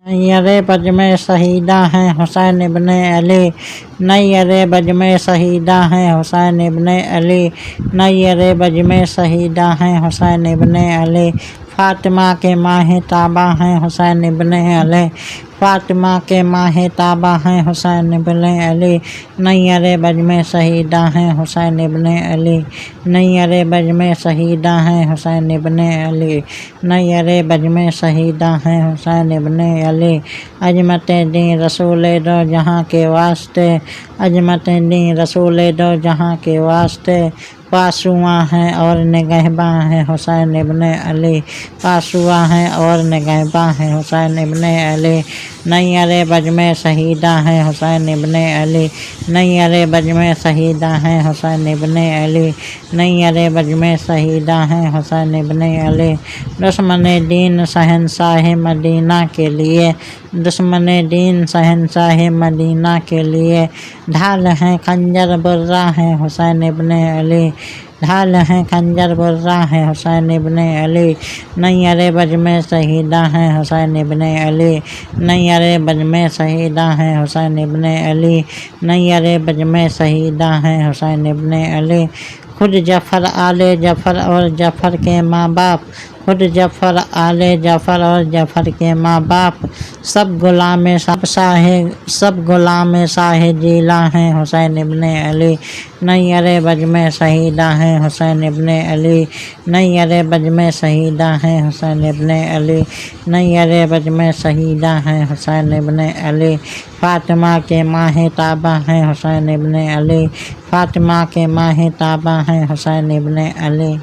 نیر بج میں شہیدہ ہیں حسین ابن علی، نیر بج میں شہیدہ ہیں حسین ابن علی، نیر بج میں شہیدہ ہیں حسین ابن علی، فاطمہ کے ماہ تابہ ہیں حسین ابن علی، فاطمہ کے ماہ تابہ ہیں حسین ابن علی، نیر بج میں شہیدہ ہیں حسین ابن علی، نیر بج میں شہیدہ ہیں حسین ابن علی، نیر بج میں شہیدہ ہیں حسین ابن علی، عظمت دین رسول دو جہاں کے واسطے، عظمت دین رسول دو جہاں کے واسطے، پاسواں ہیں اور نگہباں ہیں حسین ابن علی، پاسواں ہیں اور نگہباں ہیں حسین ابن علی، نیر بج میں شہیدہ ہیں حسین ابن علی، نیر بج میں شہیدہ ہیں حسین ابن علی، نیر بج میں شہیدہ ہیں حسین ابن علی، دشمن دین شہنشاہ مدینہ کے لیے، دشمن دین شہنشاہ مدینہ کے لیے، ڈھال ہیں خنجر برہ ہیں حسین ابن علی، ڈھال ہیں خنجر برہ ہیں حسین ابن علی، نیر بج میں شہیدہ ہیں حسین ابن علی، نیر بج میں شہیدہ ہیں حسین ابن علی، نیر بج میں شہیدہ ہیں حسین ابن علی، خود جعفر آل جعفر اور جعفر کے ماں باپ، خود جعفر آل جعفر اور جعفر کے ماں باپ، سب غلام شاہ جیلاں ہیں حسین ابن علی، نیر بج میں شہیدہ ہیں حسین ابن علی، نیر بج میں شہیدہ ہیں حسین ابن علی، نیر بج میں شہیدہ ہیں حسین ابن علی، فاطمہ کے ماہ تابہ ہیں حسین ابن علی، فاطمہ کے ماہ تابہ ہیں حسین ابن علی۔